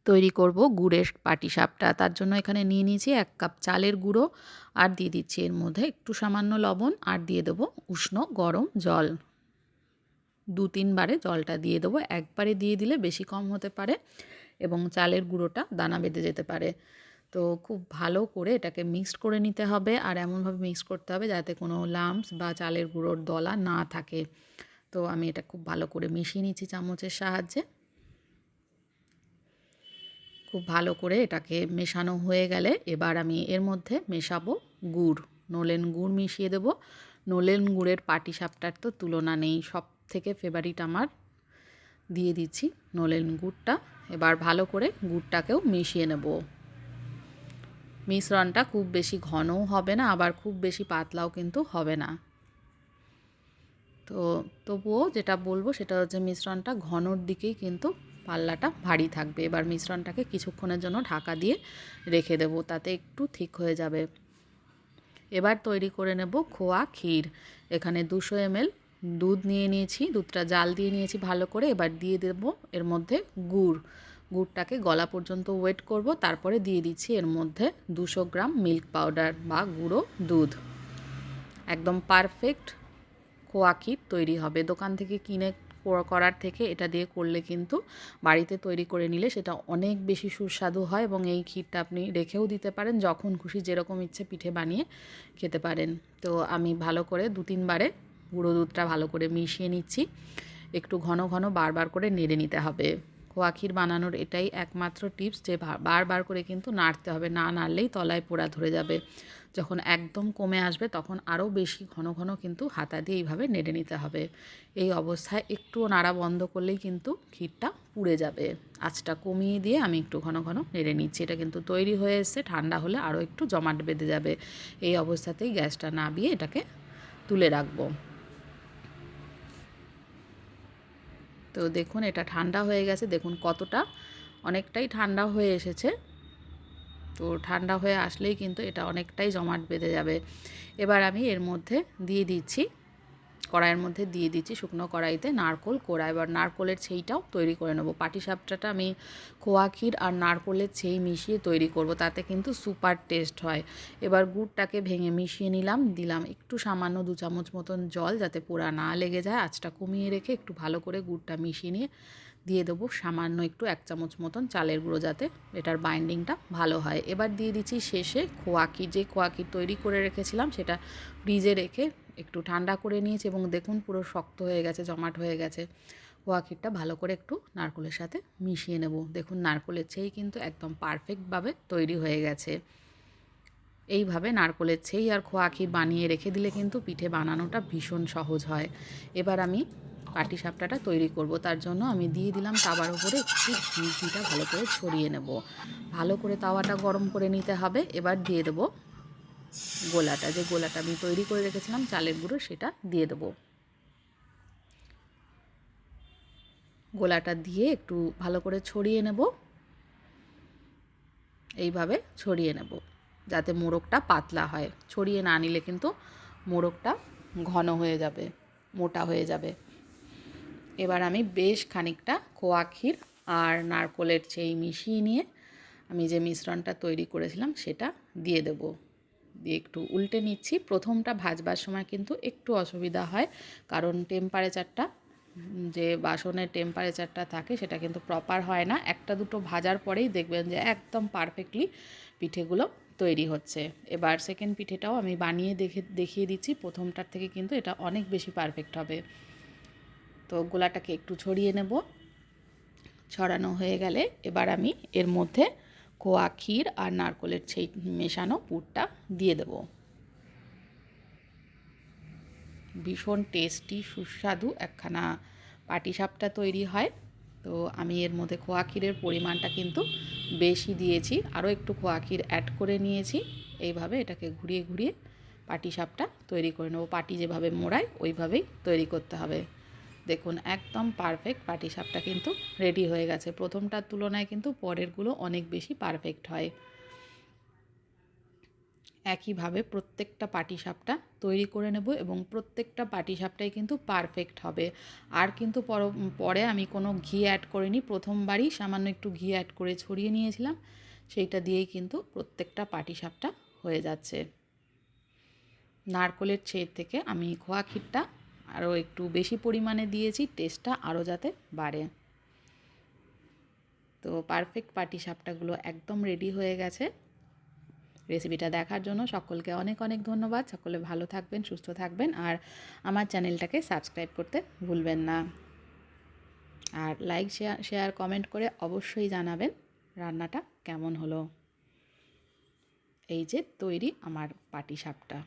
তৈরি করব গুড়ের পাটিসাপটা। তার জন্য এখানে নিয়ে নিয়েছি 1 কাপ চালের গুঁড়ো, আর দিয়ে দিচ্ছি এর মধ্যে একটু সামান্য লবণ, আর দিয়ে দেবো উষ্ণ গরম জল। 2-3 বারে জলটা দিয়ে দেবো। একবারে দিয়ে দিলে বেশি কম হতে পারে এবং চালের গুঁড়োটা দানা বেঁধে যেতে পারে। তো খুব ভালো করে এটাকে মিক্সড করে নিতে হবে, আর এমনভাবে মিক্স করতে হবে যাতে কোনো লাম্পস বা চালের গুঁড়োর দলা না থাকে। তো আমি এটা খুব ভালো করে মিশিয়ে নিচ্ছি চামচের সাহায্যে। খুব ভালো করে এটাকে মেশানো হয়ে গেলে এবার আমি এর মধ্যে মেশাবো গুড়। নলেন গুড় মিশিয়ে দেব। নলেন গুড়ের পাটিসাপটার তো তুলনা নেই, সব থেকে ফেভারিট আমার। দিয়ে দিচ্ছি নলেন গুড়টা। এবার ভালো করে গুড়টাকেও মিশিয়ে নেব। মিশ্রণটা খুব বেশি ঘনও হবে না, আবার খুব বেশি পাতলাও কিন্তু হবে না। তো তবুও যেটা বলবো সেটা হচ্ছে মিশ্রণটা ঘনর দিকেই কিন্তু পাল্লাটা ভারী থাকবে। এবার মিশ্রণটাকে কিছুক্ষণের জন্য ঢাকা দিয়ে রেখে দেব, তাতে একটু ঠিক হয়ে যাবে। এবার তৈরি করে নেব খোয়া ক্ষীর। এখানে 200 ml দুধ নিয়ে নিয়েছি, দুধটা জাল দিয়ে নিয়েছি ভালো করে। এবার দিয়ে দেব এর মধ্যে গুড়। গুড়টাকে গলা পর্যন্ত ওয়েট করব, তারপরে দিয়ে দিচ্ছি এর মধ্যে 200 গ্রাম মিল্ক পাউডার বা গুঁড়ো দুধ। একদম পারফেক্ট খোয়া ক্ষীর তৈরি হবে। দোকান থেকে কিনে করার থেকে এটা দিয়ে করলে কিন্তু বাড়িতে তৈরি করে নিলে সেটা অনেক বেশি সুস্বাদু হয়, এবং এই ক্ষীরটা আপনি রেখেও দিতে পারেন, যখন খুশি যেরকম ইচ্ছে পিঠে বানিয়ে খেতে পারেন। তো আমি ভালো করে 2-3 বারে গুঁড়ো দুধটা ভালো করে মিশিয়ে নিচ্ছি। একটু ঘন ঘন বারবার করে নেড়ে নিতে হবে। খোয়া ক্ষীর বানানোর এটাই একমাত্র টিপস যে বারবার করে কিন্তু নাড়তে হবে, না নাড়লেই তলায় পোড়া ধরে যাবে। যখন একদম কমে আসবে তখন আরও বেশি ঘন ঘন কিন্তু হাতা দিয়ে এইভাবে নেড়ে নিতে হবে। এই অবস্থায় একটুও নাড়া বন্ধ করলেই কিন্তু ক্ষীরটা পুড়ে যাবে। আঁচটা কমিয়ে দিয়ে আমি একটু ঘন ঘন নেড়ে নিচ্ছি। এটা কিন্তু তৈরি হয়ে এসছে, ঠান্ডা হলে আরও একটু জমাট বেঁধে যাবে। এই অবস্থাতেই গ্যাসটা নামিয়ে এটাকে তুলে রাখবো। তো দেখুন এটা ঠান্ডা হয়ে গেছে, দেখুন কতটা অনেকটাই ঠান্ডা হয়ে এসেছে। তো ঠান্ডা হয়ে আসলেই কিন্তু এটা অনেকটাই জমাট বেঁধে যাবে। এবার আমি এর মধ্যে দিয়ে দিচ্ছি, কড়াইয়ের মধ্যে দিয়ে দিচ্ছি শুকনো কড়াইতে নারকোল কোড়া। এবার নারকোলের ছেইটাও তৈরি করে নেব। পাটিসাপটাটা আমি খোয়া ক্ষীর আর নারকোলের ছেই মিশিয়ে তৈরি করব, তাতে কিন্তু সুপার টেস্ট হয়। এবার গুড়টাকে ভেঙে মিশিয়ে নিলাম, দিলাম একটু সামান্য 2 চামচ মতন জল, যাতে পোড়া না লেগে যায়। আঁচটা কমিয়ে রেখে একটু ভালো করে গুড়টা মিশিয়ে নিয়ে দিয়ে দেবো সামান্য একটু 1 চামচ মতন চালের গুঁড়ো, যাতে এটার বাইন্ডিংটা ভালো হয়। এবার দিয়ে দিচ্ছি শেষে খোয়া ক্ষীর। যে খোয়া ক্ষীর তৈরি করে রেখেছিলাম সেটা ফ্রিজে রেখে একটু ঠান্ডা করে নিয়েছি, এবং দেখুন পুরো শক্ত হয়ে গেছে, জমাট হয়ে গেছে। খোয়া ক্ষীরটা ভালো করে একটু নারকোলের সাথে মিশিয়ে নেব। দেখুন নারকোলের ছেই কিন্তু একদম পারফেক্টভাবে তৈরি হয়ে গেছে। এইভাবে নারকোলের ছেই আর খোয়া ক্ষীর বানিয়ে রেখে দিলে কিন্তু পিঠে বানানোটা ভীষণ সহজ হয়। এবার আমি পাটিসাপটাটা তৈরি করব, তার জন্য আমি দিয়ে দিলাম তাওয়ার উপরে একটু ঘিটা ভালো করে ছড়িয়ে নেব। ভালো করে তাওয়াটা গরম করে নিতে হবে। এবার দিয়ে দেবো গোলাটা, যে গোলাটা আমি তৈরি করে রেখেছিলাম চালের গুঁড়ো, সেটা দিয়ে দেবো। গোলাটা দিয়ে একটু ভালো করে ছড়িয়ে নেব। এইভাবে ছড়িয়ে নেব যাতে মোড়কটা পাতলা হয়। ছড়িয়ে না নিলে কিন্তু মোড়কটা ঘন হয়ে যাবে, মোটা হয়ে যাবে। এবার আমি বেশ খানিকটা খোয়া ক্ষীর আর নারকোলের ছেই মিশিয়ে নিয়ে আমি যে মিশ্রণটা তৈরি করেছিলাম সেটা দিয়ে দেব। দিয়ে একটু উল্টে নিচ্ছি। প্রথমটা ভাজবার সময় কিন্তু একটু অসুবিধা হয়, কারণ টেম্পারেচারটা, যে বাসনের টেম্পারেচারটা থাকে সেটা কিন্তু প্রপার হয় না। একটা দুটো ভাজার পরেই দেখবেন যে একদম পারফেক্টলি পিঠেগুলো তৈরি হচ্ছে। এবার সেকেন্ড পিঠেটাও আমি বানিয়ে দেখিয়ে দিচ্ছি। প্রথমটার থেকে কিন্তু এটা অনেক বেশি পারফেক্ট হবে। তো গোলাটাকে একটু ছড়িয়ে নেব। ছড়ানো হয়ে গেলে এবার আমি এর মধ্যে খোয়া ক্ষীর আর নারকোলের ছেই মেশানো পুরটা দিয়ে দেব। ভীষণ টেস্টি সুস্বাদু একখানা পাটিসাপটা তৈরি হয়। তো আমি এর মধ্যে খোয়া ক্ষীরের পরিমাণটা কিন্তু বেশি দিয়েছি, আরও একটু খোয়া ক্ষীর অ্যাড করে নিয়েছি। এইভাবে এটাকে ঘুরিয়ে ঘুরিয়ে পাটিসাপটা তৈরি করে নেব। পাটি যেভাবে মোড়ায় ওইভাবেই তৈরি করতে হবে। দেখুন একদম পারফেক্ট পাটিসাপটা কিন্তু রেডি হয়ে গেছে। প্রথমটার তুলনায় কিন্তু পরেরগুলো অনেক বেশি পারফেক্ট হয়। একইভাবে প্রত্যেকটা পাটিসাপটা তৈরি করে নেব এবং প্রত্যেকটা পাটিসাপটাই কিন্তু পারফেক্ট হবে। আর কিন্তু পরে আমি কোনো ঘি অ্যাড করিনি, প্রথমবারই সামান্য একটু ঘি অ্যাড করে ছড়িয়ে নিয়েছিলাম, সেইটা দিয়েই কিন্তু প্রত্যেকটা পাটিসাপটা হয়ে যাচ্ছে। নারকোলের ছেড় থেকে আমি খোয়া ক্ষীরটা আরও একটু বেশি পরিমাণে দিয়েছি, টেস্টটা আরও যাতে বাড়ে। তো পারফেক্ট পাটিসাপটাগুলো একদম রেডি হয়ে গেছে। রেসিপিটা দেখার জন্য সকলকে অনেক অনেক ধন্যবাদ। সকলে ভালো থাকবেন, সুস্থ থাকবেন, আর আমার চ্যানেলটাকে সাবস্ক্রাইব করতে ভুলবেন না। আর লাইক শেয়ার কমেন্ট করে অবশ্যই জানাবেন রান্নাটা কেমন হলো। এই যে তৈরি আমার পাটিসাপটা।